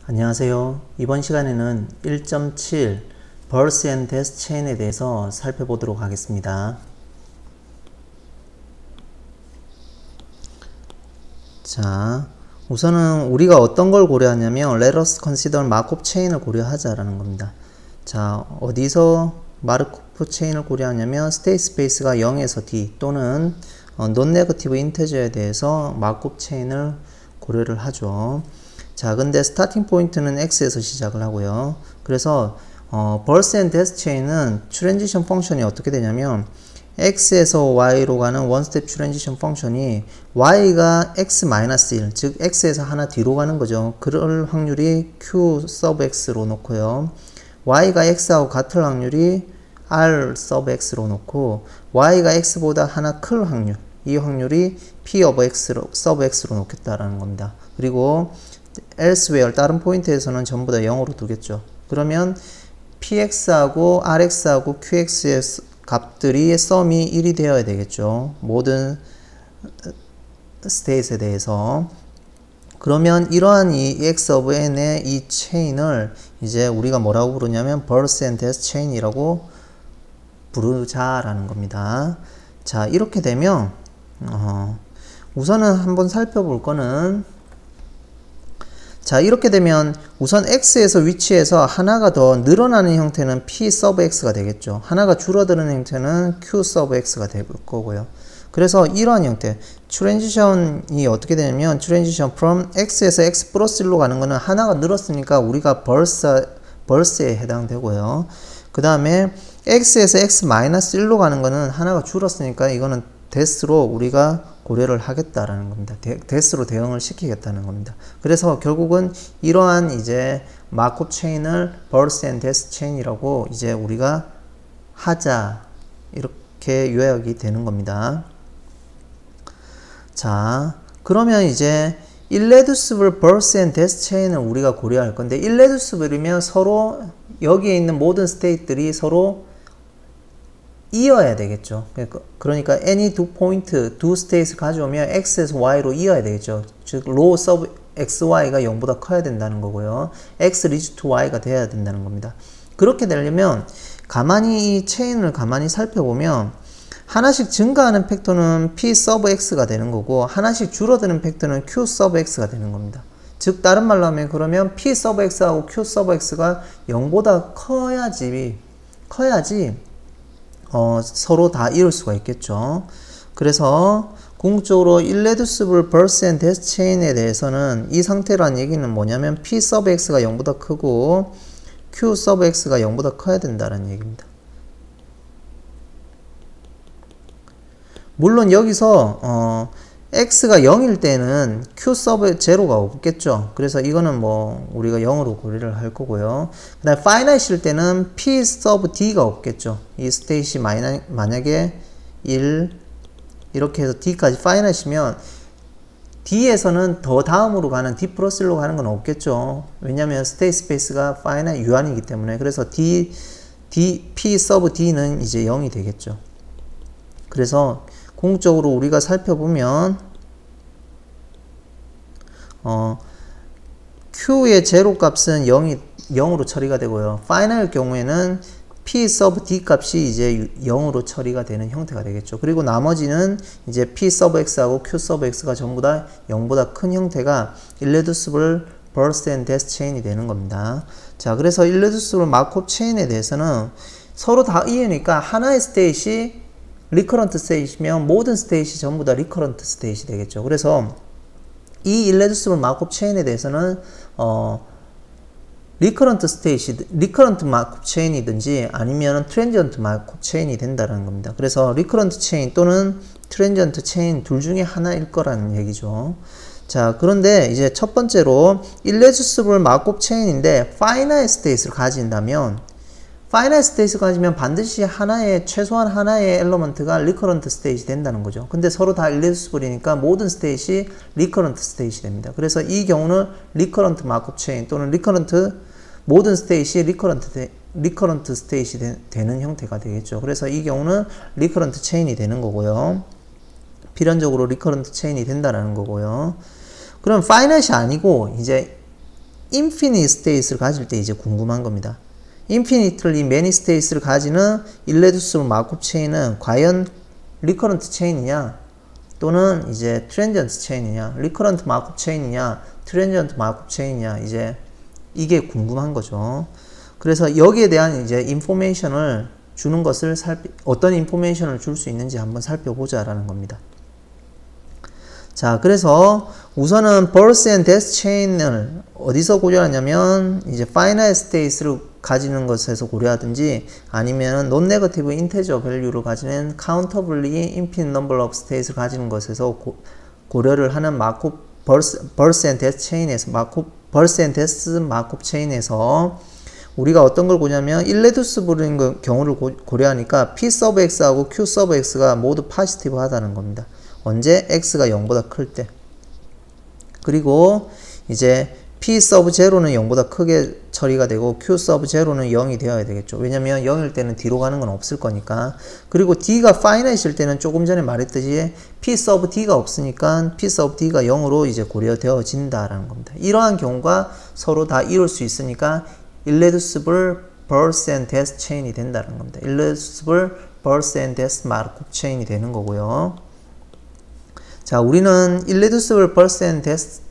안녕하세요. 이번 시간에는 1.7 Birth and Death Chain에 대해서 살펴보도록 하겠습니다. 자, 우선은 우리가 어떤 걸 고려하냐면 Let us consider Markov chain을 고려하자라는 겁니다. 자, 어디서 마르코프 체인을 고려하냐면 state space가 0에서 D 또는 non-negative integer에 대해서 마르코프 체인을 고려를 하죠. 자, 근데 스타팅 포인트는 x에서 시작을 하고요. 그래서 birth and death chain은 트랜지션 펑션이 어떻게 되냐면 x에서 y로 가는 원스텝 트랜지션 펑션이 y가 x-1, 즉 x에서 하나 뒤로 가는 거죠. 그럴 확률이 q sub x로 놓고요. y가 x하고 같을 확률이 r sub x로 놓고 y가 x보다 하나 클 확률, 이 확률이 p of x로, sub x로 놓겠다라는 겁니다. 그리고 elsewhere, 다른 포인트에서는 전부 다 0으로 두겠죠. 그러면 px하고 rx하고 qx의 값들이 썸이 1이 되어야 되겠죠. 모든 스테이트에 대해서. 그러면 이러한 이 x of n의 이 체인을 이제 우리가 뭐라고 부르냐면 birth and death chain이라고 부르자라는 겁니다. 자, 이렇게 되면 우선은 한번 살펴볼 거는, 자, 이렇게 되면 우선 x에서 위치에서 하나가 더 늘어나는 형태는 p sub x가 되겠죠. 하나가 줄어드는 형태는 q sub x가 될 거고요. 그래서 이러한 형태, 트랜지션이 어떻게 되냐면 트랜지션 from x에서 x 플러스 1로 가는 거는 하나가 늘었으니까 우리가 birth에 해당되고요. 그 다음에 x에서 x 마이너스 1로 가는 거는 하나가 줄었으니까 이거는 death로 우리가 고려를 하겠다라는 겁니다. death로 대응을 시키겠다는 겁니다. 그래서 결국은 이러한 이제 마르코프 체인을 birth and death chain이라고 이제 우리가 하자, 이렇게 요약이 되는 겁니다. 자, 그러면 이제 irreducible birth and death chain을 우리가 고려할 건데, irreducible이면 서로 여기에 있는 모든 스테이트들이 서로 이어야 되겠죠. 그러니까 any 두 포인트, 두 스테이트 가져오면 x에서 y로 이어야 되겠죠. 즉 low sub xy가 0보다 커야 된다는 거고요. x leads to y가 돼야 된다는 겁니다. 그렇게 되려면 가만히 이 체인을 가만히 살펴보면 하나씩 증가하는 팩터는 p sub x가 되는 거고 하나씩 줄어드는 팩터는 q sub x가 되는 겁니다. 즉 다른 말로 하면 그러면 p sub x하고 q sub x가 0보다 커야지 서로 다 이룰 수가 있겠죠. 그래서 궁극적으로 irreducible birth and death chain에 대해서는 이 상태란 얘기는 뭐냐면 p sub x가 0보다 크고 q sub x가 0보다 커야 된다는 얘기입니다. 물론 여기서 x가 0일 때는 q sub 0가 없겠죠. 그래서 이거는 뭐 우리가 0으로 고려를 할 거고요. 그 다음에 finite일 때는 p sub d가 없겠죠. 이 스테이시 만약에 1 이렇게 해서 d까지 finite이면 d에서는 더 다음으로 가는 d 플러스 1로 가는 건 없겠죠. 왜냐하면 스테이트 스페이스가 finite 유한이기 때문에. 그래서 p sub d는 이제 0이 되겠죠. 그래서 궁극적으로 우리가 살펴보면 Q의 제로 값은 0으로 처리가 되고요. 파이널 경우에는 P sub D 값이 이제 0으로 처리가 되는 형태가 되겠죠. 그리고 나머지는 이제 P sub X하고 Q sub X가 전부 다 0보다 큰 형태가 irreducible birth and death chain이 되는 겁니다. 자, 그래서 irreducible 마르코프 체인에 대해서는 서로 다 이으니까 하나의 스테이시 리커런트 스테이시면 모든 스테이시 전부 다 리커런트 스테이시 되겠죠. 그래서 이 irreducible 마르코프 체인에 대해서는 리커런트 마르코프 체인이든지 아니면 트랜지언트 마르코프 체인이 된다는 겁니다. 그래서 리커런트 체인 또는 트랜지언트 체인 둘 중에 하나일 거라는 얘기죠. 자, 그런데 이제 첫 번째로 irreducible 마르코프 체인인데 finite state를 가진다면 파이나이트 스테이트 가지면 반드시 최소한 하나의 엘러먼트가 리커런트 스테이지 된다는 거죠. 근데 서로 다 irreducible이니까 모든 스테이지 리커런트 스테이지 됩니다. 그래서 이 경우는 리커런트 마르코프 체인 또는 모든 스테이지 리커런트 스테이지 되는 형태가 되겠죠. 그래서 이 경우는 리커런트 체인이 되는 거고요. 필연적으로 리커런트 체인이 된다는 거고요. 그럼 파이나이트이 아니고 이제 infinite states를 가질 때 이제 궁금한 겁니다. infinitely many states를 가지는 irreducible 마코프 체인은 과연 recurrent 체인이냐 또는 이제 transient 체인이냐, recurrent 마코프 체인이냐, transient 마코프 체인이냐, 이제 이게 궁금한 거죠. 그래서 여기에 대한 이제 인포메이션을 주는 것을 어떤 인포메이션을 줄 수 있는지 한번 살펴보자라는 겁니다. 자, 그래서 우선은 birth and death chain을 어디서 고려하냐면 이제 finite states를 가지는 것에서 고려하든지 아니면 non-negative integer value를 가지는 countably infinite number of states를 가지는 것에서 고려를 하는 마코프 birth and death chain에서 birth and death 마코프 체인에서 우리가 어떤 걸 보냐면 irreducible인 경우를 고려하니까 p sub x하고 q sub x가 모두 positive 하다는 겁니다. 언제? x가 0보다 클 때. 그리고 이제 p sub 0는 0보다 크게 처리가 되고 q sub 0는 0이 되어야 되겠죠. 왜냐면 0일 때는 뒤로 가는 건 없을 거니까. 그리고 d가 finite일 때는 조금 전에 말했듯이 p sub d가 없으니까 p sub d가 0으로 이제 고려되어진다라는 겁니다. 이러한 경우가 서로 다 이룰 수 있으니까 irreducible birth and death chain이 된다는 겁니다. irreducible birth and death 마르코프 체인이 되는 거고요. 자, 우리는 irreducible birth and death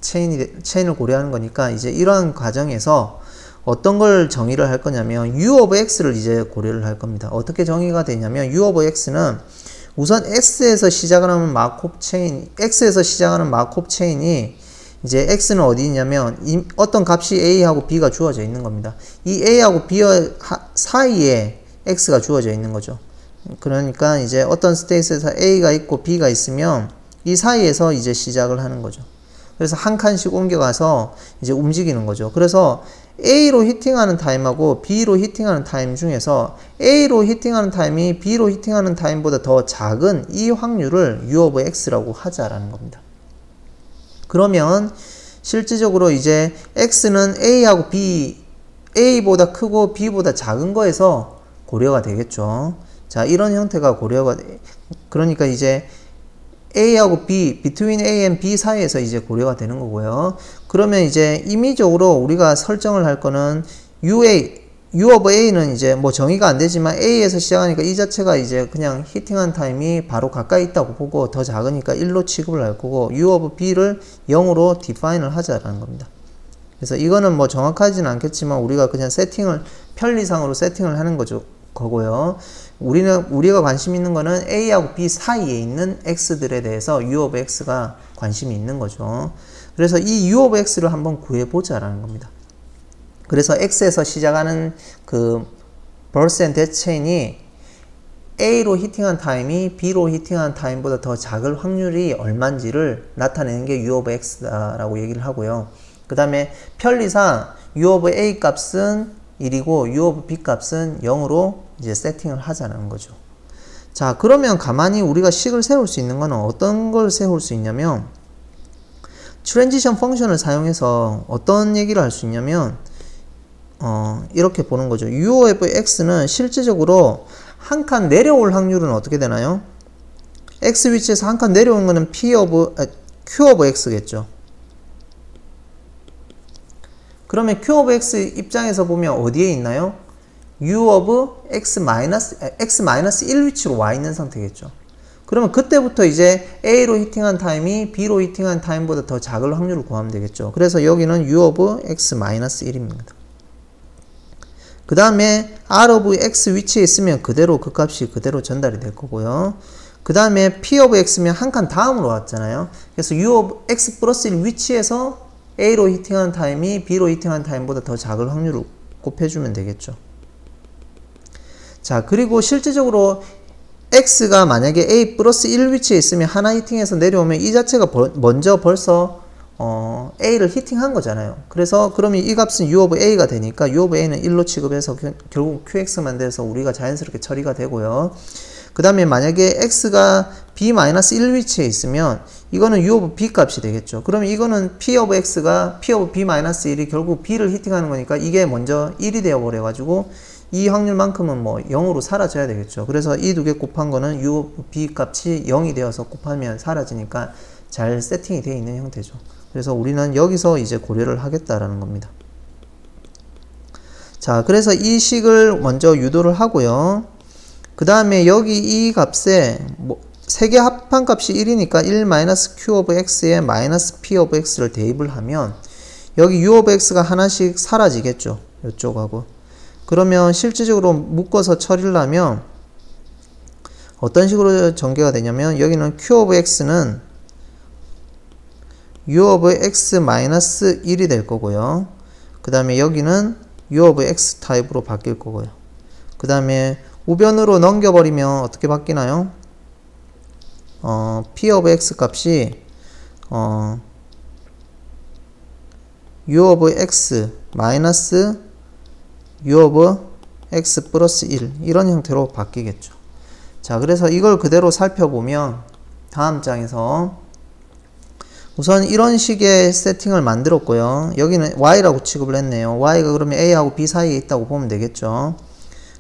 체인을 고려하는 거니까 이제 이러한 과정에서 어떤 걸 정의를 할 거냐면 u of x를 이제 고려를 할 겁니다. 어떻게 정의가 되냐면 u of x는 우선 x에서 시작하는 마코프 체인이 이제 x는 어디 있냐면 어떤 값이 a하고 b가 주어져 있는 겁니다. 이 a하고 b 사이에 x가 주어져 있는 거죠. 그러니까 이제 어떤 스테이트에서 a가 있고 b가 있으면 이 사이에서 이제 시작을 하는 거죠. 그래서 한 칸씩 옮겨가서 이제 움직이는 거죠. 그래서 A로 히팅하는 타임하고 B로 히팅하는 타임 중에서 A로 히팅하는 타임이 B로 히팅하는 타임보다 더 작은 이 확률을 U of X라고 하자라는 겁니다. 그러면 실질적으로 이제 X는 A하고 A보다 크고 B보다 작은 거에서 고려가 되겠죠. 자, 이런 형태가 고려가 그러니까 이제 A하고 B, between A and B 사이에서 이제 고려가 되는 거고요. 그러면 이제 임의적으로 우리가 설정을 할 거는 U of A는 이제 뭐 정의가 안 되지만 A에서 시작하니까 이 자체가 이제 그냥 히팅한 타임이 바로 가까이 있다고 보고 더 작으니까 1로 취급을 할 거고 U of B를 0으로 define을 하자라는 겁니다. 그래서 이거는 뭐 정확하지는 않겠지만 우리가 그냥 편리상으로 세팅을 하는 거고요. 우리가 관심 있는 거는 A하고 B 사이에 있는 X들에 대해서 U of X가 관심이 있는 거죠. 그래서 이 U of X를 한번 구해보자라는 겁니다. 그래서 X에서 시작하는 그 birth and death chain이 A로 히팅한 타임이 B로 히팅한 타임보다 더 작을 확률이 얼마인지를 나타내는 게 U of X다라고 얘기를 하고요. 그 다음에 편리상 U of A 값은 1이고 U of B 값은 0으로 이제 세팅을 하자는 거죠. 자, 그러면 가만히 우리가 식을 세울 수 있는 거는 어떤 걸 세울 수 있냐면 트랜지션 펑션을 사용해서 어떤 얘기를 할 수 있냐면 이렇게 보는 거죠. U of X는 실질적으로 한 칸 내려올 확률은 어떻게 되나요? X 위치에서 한 칸 내려온 거는 Q of X겠죠. 그러면 Q of X 입장에서 보면 어디에 있나요? U of X-1 위치로 와 있는 상태겠죠. 그러면 그때부터 이제 A로 히팅한 타임이 B로 히팅한 타임보다 더 작을 확률을 구하면 되겠죠. 그래서 여기는 U of X-1입니다. 그 다음에 R of X 위치에 있으면 그대로 그 값이 그대로 전달이 될 거고요. 그 다음에 P of X면 한 칸 다음으로 왔잖아요. 그래서 U of X 플러스 1 위치에서 A로 히팅한 타임이 B로 히팅한 타임보다 더 작을 확률을 곱해주면 되겠죠. 자, 그리고 실질적으로 X가 만약에 A 플러스 1 위치에 있으면 하나 히팅해서 내려오면 이 자체가 먼저 벌써 A를 히팅한 거잖아요. 그래서 그러면 이 값은 U of A가 되니까 U of A는 1로 취급해서 결국 QX만 돼서 우리가 자연스럽게 처리가 되고요. 그 다음에 만약에 X가 B-1 위치에 있으면 이거는 U of B 값이 되겠죠. 그러면 이거는 P of X가 P of B-1이 결국 B를 히팅하는 거니까 이게 먼저 1이 되어버려 가지고 이 확률만큼은 뭐 0으로 사라져야 되겠죠. 그래서 이 두 개 곱한 거는 U of B 값이 0이 되어서 곱하면 사라지니까 잘 세팅이 되어 있는 형태죠. 그래서 우리는 여기서 이제 고려를 하겠다라는 겁니다. 자, 그래서 이 식을 먼저 유도를 하고요. 그 다음에 여기 이 값에 세 개 합한 값이 1이니까 1-q of x에 -p of x를 대입을 하면 여기 u of x가 하나씩 사라지겠죠. 이쪽하고. 그러면 실질적으로 묶어서 처리를 하면 어떤 식으로 전개가 되냐면 여기는 q of x는 u of x 마이너스 1이 될 거고요. 그 다음에 여기는 u of x 타입으로 바뀔 거고요. 그 다음에 우변으로 넘겨버리면 어떻게 바뀌나요? p of x 값이 u of x 마이너스 u of x 플러스 1 이런 형태로 바뀌겠죠. 자, 그래서 이걸 그대로 살펴보면 다음 장에서 우선 이런 식의 세팅을 만들었고요. 여기는 y라고 취급을 했네요. y가 그러면 a하고 b 사이에 있다고 보면 되겠죠.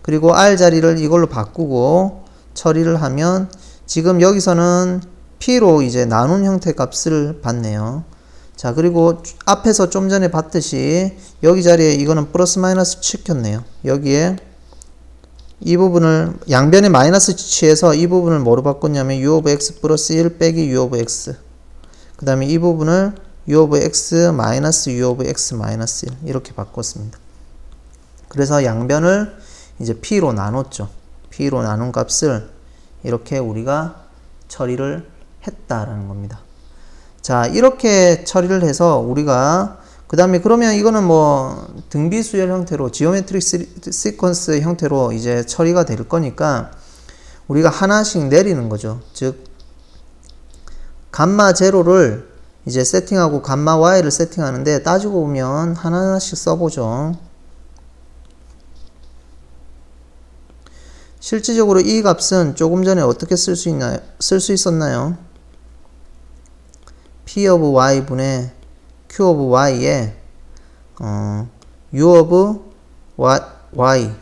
그리고 r 자리를 이걸로 바꾸고 처리를 하면 지금 여기서는 p로 이제 나눈 형태 값을 받네요. 자, 그리고 앞에서 좀 전에 봤듯이 여기 자리에 이거는 플러스 마이너스 시켰네요. 여기에 이 부분을 양변에 마이너스 취해서 이 부분을 뭐로 바꿨냐면 u of x 플러스 1 빼기 u of x, 그 다음에 이 부분을 u of x 마이너스 u of x 마이너스 1 이렇게 바꿨습니다. 그래서 양변을 이제 p로 나눴죠. p로 나눈 값을 이렇게 우리가 처리를 했다라는 겁니다. 자, 이렇게 처리를 해서 우리가 그 다음에 그러면 이거는 뭐 등비수열 형태로 지오메트릭 시퀀스 형태로 이제 처리가 될 거니까 우리가 하나씩 내리는 거죠. 즉 감마 제로를 이제 세팅하고 감마 y를 세팅하는데 따지고 보면 하나하나씩 써보죠. 실질적으로 이 값은 조금 전에 어떻게 쓸 수 있었나요? p of y 분의 q of y에 u of y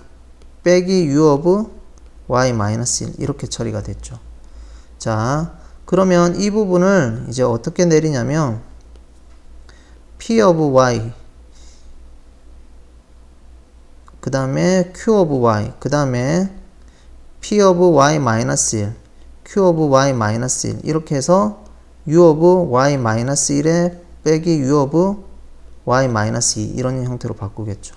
빼기 u of y 마이너스 1 이렇게 처리가 됐죠. 자, 그러면 이 부분을 이제 어떻게 내리냐면 p of y 그 다음에 q of y 그 다음에 p of y 마이너스 1 q of y 마이너스 1 이렇게 해서 u of y 마이너스 1에 빼기 u of y 마이너스 2 이런 형태로 바꾸겠죠.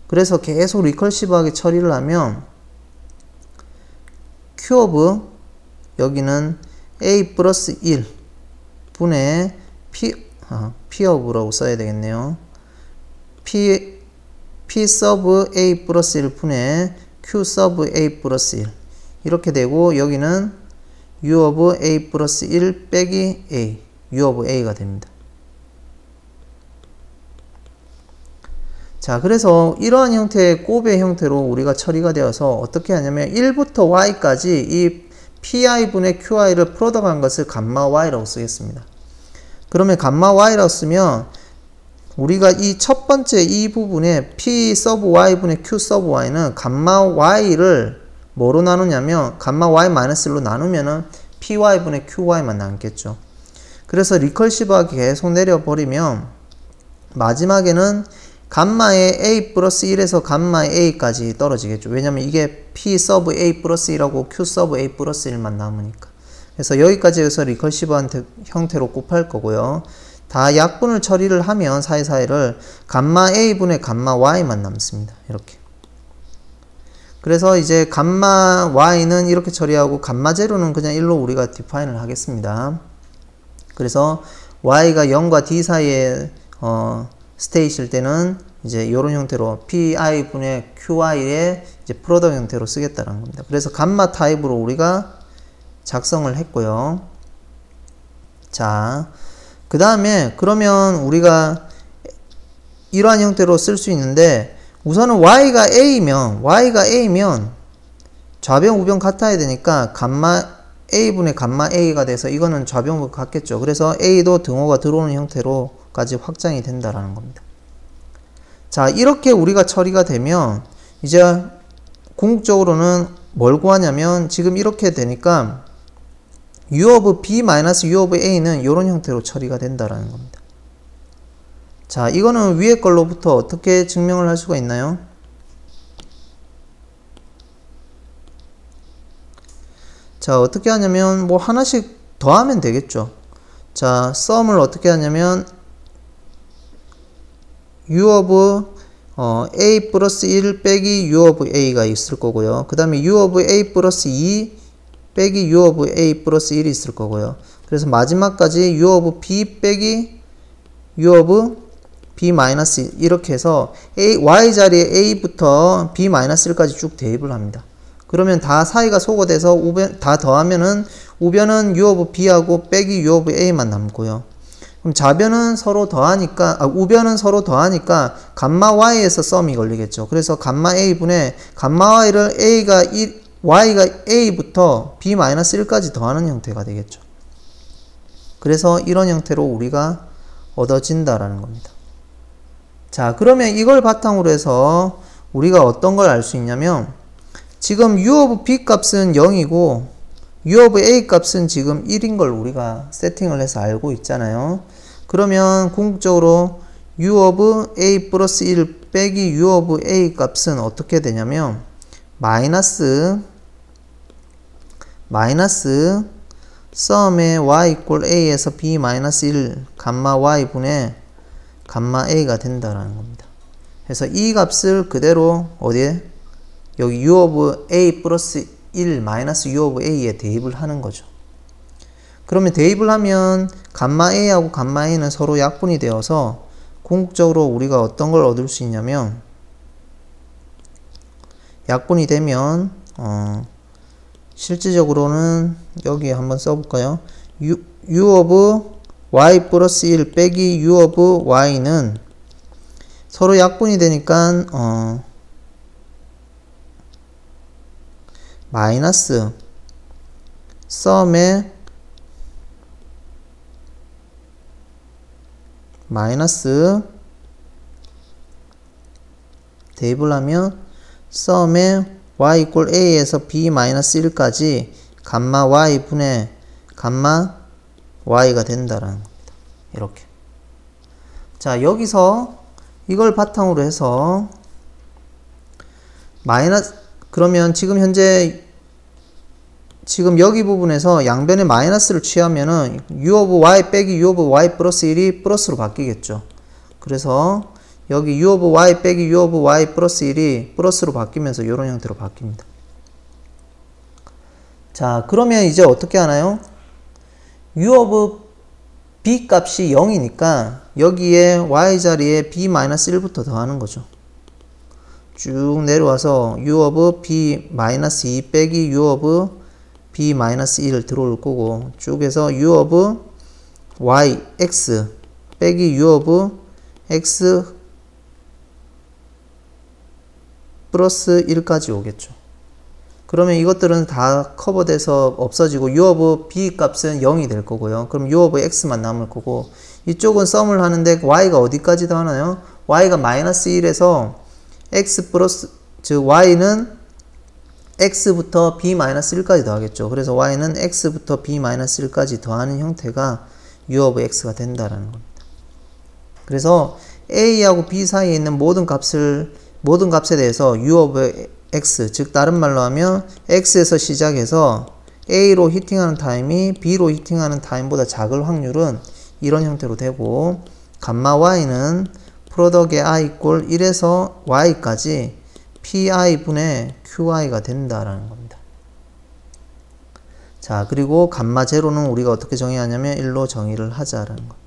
그래서 계속 리컬시브하게 처리를 하면 q of 여기는 a 플러스 1 분의 p of라고 써야 되겠네요. p sub a 플러스 1 분의 q sub a 플러스 1 이렇게 되고 여기는 u of a 플러스 1 빼기 a u of a가 됩니다. 자, 그래서 이러한 형태의 곱의 형태로 우리가 처리가 되어서 어떻게 하냐면 1부터 y까지 이 pi분의 qi를 풀어나간 것을 감마 y라고 쓰겠습니다. 그러면 감마 y라고 쓰면 우리가 이 첫 번째 이 부분에 p sub y분의 q sub y는 감마 y를 뭐로 나누냐면 감마 y 마이너스 1로 나누면은 py분의 qy만 남겠죠. 그래서 리컬시브하게 계속 내려버리면 마지막에는 감마의 a 플러스 1에서 감마의 a까지 떨어지겠죠. 왜냐면 이게 p sub a 플러스 1하고 q sub a 플러스 1만 남으니까. 그래서 여기까지 해서 리컬시브한 형태로 곱할 거고요. 다 약분을 처리를 하면 사이사이를 감마 a분의 감마 y만 남습니다. 이렇게. 그래서 이제 감마 y는 이렇게 처리하고 감마 제로는 그냥 1로 우리가 디파인을 하겠습니다. 그래서 y가 0과 d 사이에 스테이실 때는 이제 이런 형태로 pi분의 qy의 이제 프로덕트 형태로 쓰겠다는 겁니다. 그래서 감마 타입으로 우리가 작성을 했고요. 자, 그 다음에 그러면 우리가 이러한 형태로 쓸 수 있는데 우선은 y가 a면 좌변 우변 같아야 되니까 감마 a분의 감마 a가 돼서 이거는 좌변과 같겠죠. 그래서 a도 등호가 들어오는 형태로까지 확장이 된다라는 겁니다. 자, 이렇게 우리가 처리가 되면 이제 궁극적으로는 뭘 구하냐면 지금 이렇게 되니까 u of b 마이너스 u of a는 이런 형태로 처리가 된다라는 겁니다. 자, 이거는 위에 걸로부터 어떻게 증명을 할 수가 있나요? 자, 어떻게 하냐면 뭐 하나씩 더하면 되겠죠. 자, 썸을 어떻게 하냐면 u of a 플러스 1 빼기 u of a가 있을 거고요. 그 다음에 u of a 플러스 2 빼기 u of a 플러스 1이 있을 거고요. 그래서 마지막까지 u of b 빼기 u of b 마이너스 1 이렇게 해서 y 자리에 a부터 b 마이너스 1까지 쭉 대입을 합니다. 그러면 다 사이가 소거돼서 다 더하면은 우변은 u of b하고 빼기 u of a만 남고요. 그럼 좌변은 서로 더하니까, 우변은 서로 더하니까 감마 y에서 썸이 걸리겠죠. 그래서 감마 a분의 감마 y를 y가 a부터 b-1까지 더하는 형태가 되겠죠. 그래서 이런 형태로 우리가 얻어진다라는 겁니다. 자, 그러면 이걸 바탕으로 해서 우리가 어떤 걸 알 수 있냐면, 지금 u of b 값은 0이고 u of a 값은 지금 1인 걸 우리가 세팅을 해서 알고 있잖아요. 그러면 궁극적으로 u of a 플러스 1 빼기 u of a 값은 어떻게 되냐면 마이너스 썸의 y 이퀄 a에서 b 마이너스 1 감마 y 분의 감마 a가 된다라는 겁니다. 그래서 이 값을 그대로 어디에? 여기 u of a 플러스 1 마이너스 u of a에 대입을 하는 거죠. 그러면 대입을 하면 감마 a하고 감마 a는 서로 약분이 되어서 궁극적으로 우리가 어떤 걸 얻을 수 있냐면, 약분이 되면 실질적으로는 여기 한번 써볼까요? u of y 플러스 1 빼기 u of y는 서로 약분이 되니까 마이너스 썸의 마이너스 대입을 하면 썸의 y 이퀄 a에서 b 마이너스 1까지 감마 y 분의 감마 y가 된다라는 겁니다. 이렇게. 자, 여기서 이걸 바탕으로 해서 그러면 지금 현재 지금 여기 부분에서 양변에 마이너스를 취하면은 u of y 빼기 u of y 플러스 1이 플러스로 바뀌겠죠. 그래서 여기 u of y 빼기 u of y 플러스 1이 플러스로 바뀌면서 이런 형태로 바뀝니다. 자, 그러면 이제 어떻게 하나요? u of b 값이 0이니까 여기에 y 자리에 b-1부터 더하는 거죠. 쭉 내려와서 u of b-2 빼기 u of b-1 들어올 거고, 쭉 해서 u of y x 빼기 u of x 플러스 1까지 오겠죠. 그러면 이것들은 다 커버돼서 없어지고 u of b 값은 0이 될 거고요. 그럼 u of x만 남을 거고, 이쪽은 썸을 하는데 y가 어디까지 더하나요? y가 마이너스 1에서 x 플러스, 즉 y는 x부터 b-1까지 더하겠죠. 그래서 y는 x부터 b-1까지 더하는 형태가 u of x가 된다라는 겁니다. 그래서 a하고 b 사이에 있는 모든 값에 대해서 u of x, 즉 다른 말로 하면 x에서 시작해서 a로 히팅하는 타임이 b로 히팅하는 타임보다 작을 확률은 이런 형태로 되고, 감마 y는 프로덕의 i 이퀄 1에서 y까지 pi 분의 qi가 된다라는 겁니다. 자, 그리고 감마 제로는 우리가 어떻게 정의하냐면 1로 정의를 하자라는 겁니다.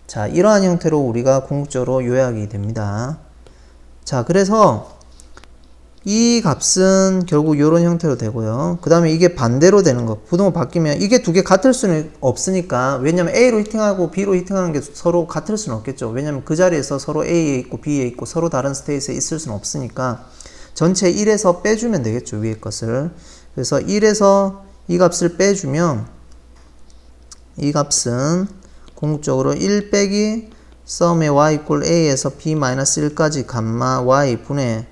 자, 이러한 형태로 우리가 궁극적으로 요약이 됩니다. 자, 그래서 이 값은 결국 이런 형태로 되고요. 그 다음에 이게 반대로 되는 거. 부동호 바뀌면 이게 두 개 같을 수는 없으니까, 왜냐면 A로 히팅하고 B로 히팅하는 게 서로 같을 수는 없겠죠. 왜냐면 그 자리에서 서로 A에 있고 B에 있고 서로 다른 스테이트에 있을 수는 없으니까 전체 1에서 빼주면 되겠죠. 위에 것을. 그래서 1에서 이 값을 빼주면 이 값은 궁극적으로 1 빼기 썸의 y 이퀄 a에서 b-1까지 감마 y 분의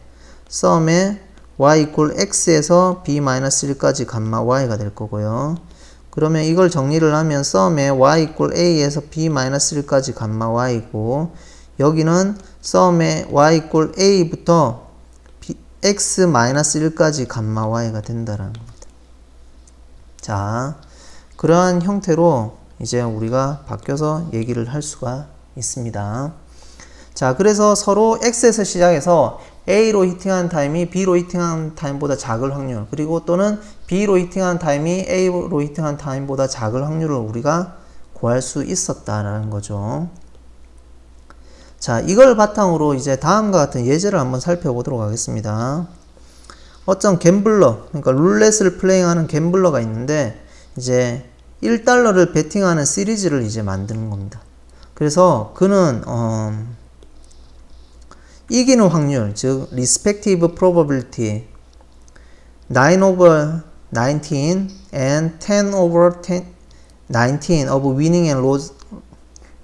썸의 y 이퀄 x에서 b-1까지 감마 y가 될 거고요. 그러면 이걸 정리를 하면 썸의 y 이퀄 a에서 b-1까지 감마 y고, 여기는 썸의 y 이퀄 a부터 x-1까지 감마 y가 된다라는 겁니다. 자, 그러한 형태로 이제 우리가 바뀌어서 얘기를 할 수가 있습니다. 자, 그래서 서로 X에서 시작해서 A로 히팅하는 타임이 B로 히팅하는 타임보다 작을 확률, 그리고 또는 B로 히팅하는 타임이 A로 히팅하는 타임보다 작을 확률을 우리가 구할 수 있었다라는 거죠. 자, 이걸 바탕으로 이제 다음과 같은 예제를 한번 살펴보도록 하겠습니다. 어떤 갬블러, 그러니까 룰렛을 플레이하는 갬블러가 있는데 이제 1달러를 베팅하는 시리즈를 이제 만드는 겁니다. 그래서 그는 이기는 확률, 즉 respective probability 9 over 19 and 10 over 19 of winning and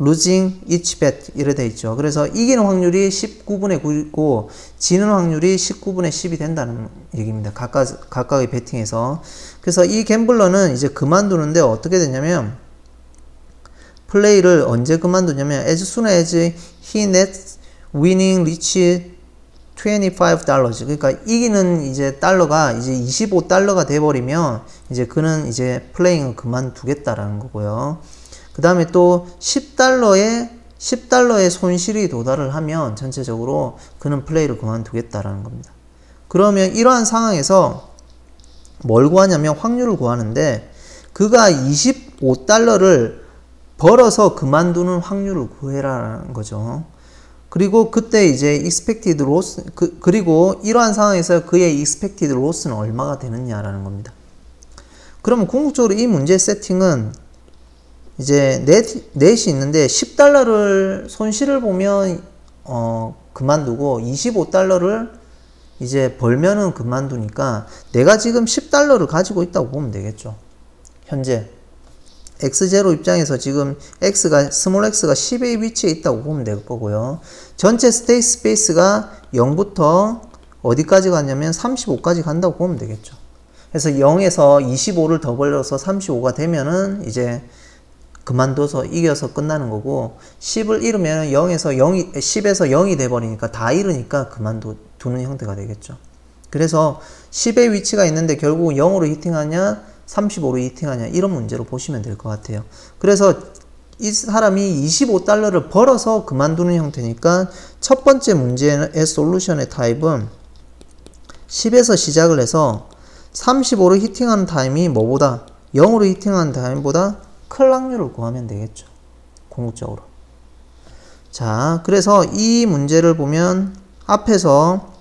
losing each bet 이래 돼 있죠. 그래서 이기는 확률이 19분의 9이고 지는 확률이 19분의 10이 된다는 얘기입니다. 각각의 베팅에서. 그래서 이 갬블러는 이제 그만두는데 어떻게 되냐면 플레이를 언제 그만두냐면 as soon as he nets winning reach $25. 그러니까 이기는 이제 달러가 이제 25달러가 돼 버리면 이제 그는 이제 플레이ing을 그만두겠다라는 거고요. 그 다음에 또 10달러의 손실이 도달을 하면 전체적으로 그는 플레이를 그만두겠다라는 겁니다. 그러면 이러한 상황에서 뭘 구하냐면 확률을 구하는데 그가 25달러를 벌어서 그만두는 확률을 구해라라는 거죠. 그리고 그때 이제 expected loss, 그리고 이러한 상황에서 그의 expected loss는 얼마가 되느냐라는 겁니다. 그러면 궁극적으로 이 문제 세팅은 이제 넷이 있는데 10달러를 손실을 보면 그만두고 25달러를 이제 벌면은 그만두니까 내가 지금 10달러를 가지고 있다고 보면 되겠죠. 현재 x0 입장에서 지금 스몰 x가 10의 위치에 있다고 보면 될 거고요. 전체 스테이트 스페이스가 0부터 어디까지 가냐면 35까지 간다고 보면 되겠죠. 그래서 0에서 25를 더 벌려서 35가 되면은 이제 그만둬서 이겨서 끝나는 거고 10을 잃으면 10에서 0이 돼버리니까 다 잃으니까 그만두는 형태가 되겠죠. 그래서 10의 위치가 있는데 결국 0으로 히팅하냐 35로 히팅하냐 이런 문제로 보시면 될 것 같아요. 그래서 이 사람이 25달러를 벌어서 그만두는 형태니까 첫 번째 문제의 솔루션의 타입은 10에서 시작을 해서 35로 히팅하는 타임이 뭐보다 0으로 히팅하는 타임보다 클 확률을 구하면 되겠죠. 궁극적으로. 자, 그래서 이 문제를 보면 앞에서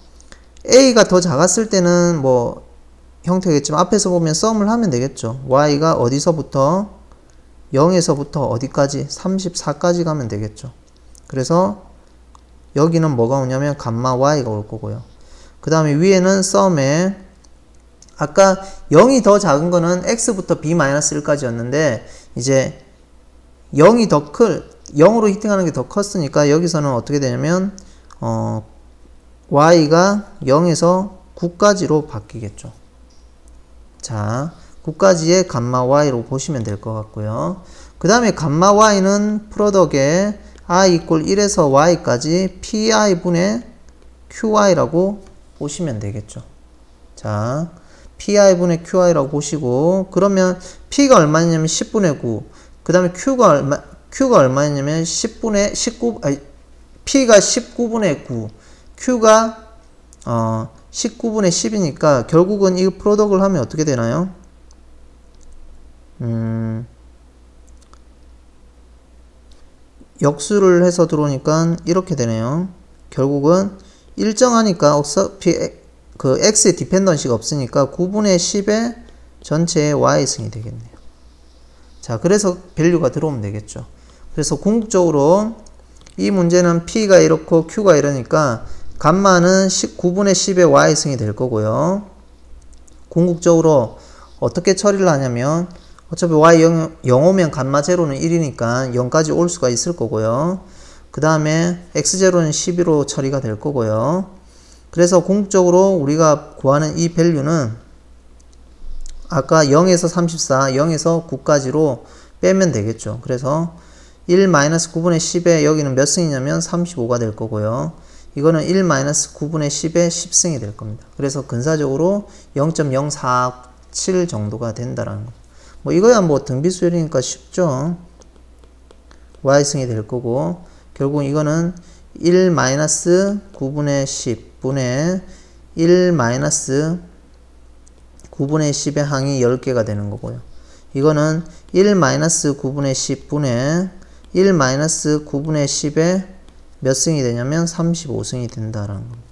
A가 더 작았을 때는 뭐 형태겠지만 앞에서 보면 썸을 하면 되겠죠. Y가 어디서부터 0에서부터 어디까지 34까지 가면 되겠죠. 그래서 여기는 뭐가 오냐면 감마 Y가 올 거고요. 그 다음에 위에는 썸에 아까 0이 더 작은 거는 X부터 B-1까지 였는데 이제 0으로 히팅하는 게 더 컸으니까 여기서는 어떻게 되냐면 Y가 0에서 9까지로 바뀌겠죠. 자, 9까지의 감마 Y로 보시면 될 것 같고요. 그 다음에 감마 Y는 프로덕에 I equal 1에서 Y까지 PI분의 QI라고 보시면 되겠죠. 자, PI분의 QI라고 보시고, 그러면 P가 얼마냐면 10분의 9. 그 다음에 Q가 얼마냐면 P가 19분의 9. Q가, 19분의 10이니까 결국은 이 프로덕을 하면 어떻게 되나요? 역수를 해서 들어오니까 이렇게 되네요. 결국은 일정하니까 어차피 그 x의 디펜던시가 없으니까 9분의 10의 전체의 y승이 되겠네요. 자, 그래서 밸류가 들어오면 되겠죠. 그래서 궁극적으로 이 문제는 p가 이렇고 q가 이러니까 감마는 9분의 10의 y승이 될 거고요. 궁극적으로 어떻게 처리를 하냐면 어차피 y 0 오면 감마 제로는 1이니까 0까지 올 수가 있을 거고요. 그 다음에 x0는 12로 처리가 될 거고요. 그래서 궁극적으로 우리가 구하는 이 밸류는 아까 0에서 34, 0에서 9까지로 빼면 되겠죠. 그래서 1-9분의 10에 여기는 몇 승이냐면 35가 될 거고요. 이거는 1-9분의 10에 10승이 될 겁니다. 그래서 근사적으로 0.047 정도가 된다라는 겁니다. 뭐 이거야 뭐 등비수열이니까 쉽죠. y승이 될 거고, 결국 이거는 1 9분의 10 분의 1 9분의 10의 항이 10개가 되는 거고요. 이거는 1 9분의 10 분의 1 9분의 10의 몇 승이 되냐면 35승이 된다라는 겁니다.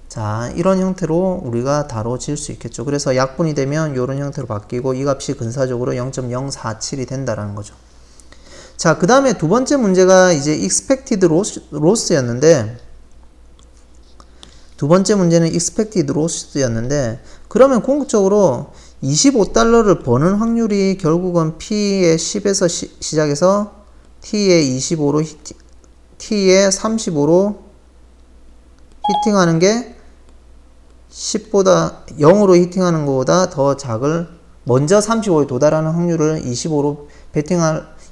자, 이런 형태로 우리가 다뤄질 수 있겠죠. 그래서 약분이 되면 이런 형태로 바뀌고 이 값이 근사적으로 0.047이 된다라는 거죠. 자, 그 다음에 두 번째 문제가 이제 expected loss였는데, 두 번째 문제는 expected loss였는데, 그러면 궁극적으로 25달러를 버는 확률이 결국은 P의 10에서 시작해서 T의 25로 T의 35로 히팅하는 게 10보다 0으로 히팅하는 것보다 더 작을, 먼저 35에 도달하는 확률을 25로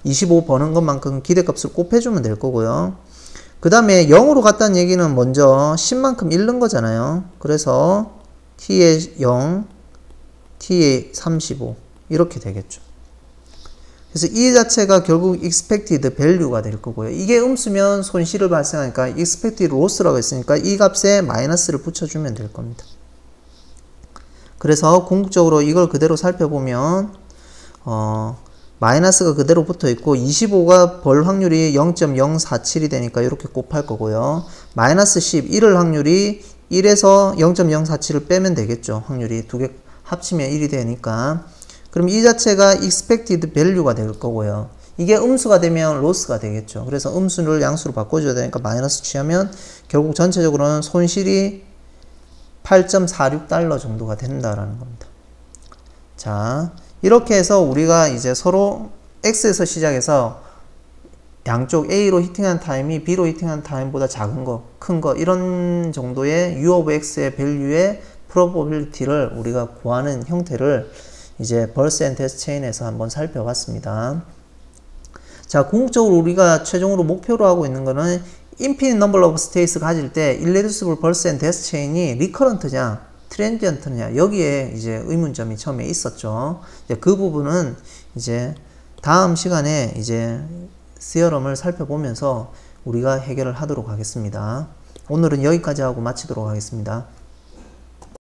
25 버는 것만큼 기대값을 곱해주면 될 거고요. 그 다음에 0으로 갔다는 얘기는 먼저 10만큼 잃는 거잖아요. 그래서 T의 0, T의 35 이렇게 되겠죠. 그래서 이 자체가 결국 expected value가 될 거고요. 이게 음수면 손실을 발생하니까 expected loss라고 했으니까 이 값에 마이너스를 붙여주면 될 겁니다. 그래서 궁극적으로 이걸 그대로 살펴보면 마이너스가 그대로 붙어 있고 25가 벌 확률이 0.047이 되니까 이렇게 곱할 거고요. 마이너스 10, 1을 확률이 1에서 0.047을 빼면 되겠죠. 확률이 두 개 합치면 1이 되니까. 그럼 이 자체가 expected value가 될 거고요. 이게 음수가 되면 loss가 되겠죠. 그래서 음수를 양수로 바꿔줘야 되니까 마이너스 취하면 결국 전체적으로는 손실이 8.46달러 정도가 된다라는 겁니다. 자, 이렇게 해서 우리가 이제 서로 X에서 시작해서 양쪽 A로 히팅한 타임이 B로 히팅한 타임보다 작은 거, 큰 거, 이런 정도의 U of X의 value의 probability를 우리가 구하는 형태를 이제 벌스 앤 테스트 체인에서 한번 살펴봤습니다. 자, 궁극적으로 우리가 최종으로 목표로 하고 있는 거는 infinite number of states 가질 때 irreducible 벌스 앤 테스트 체인이 recurrent냐, 트랜지언트냐, 여기에 이제 의문점이 처음에 있었죠. 이제 그 부분은 이제 다음 시간에 이제 시어럼을 살펴보면서 우리가 해결을 하도록 하겠습니다. 오늘은 여기까지 하고 마치도록 하겠습니다.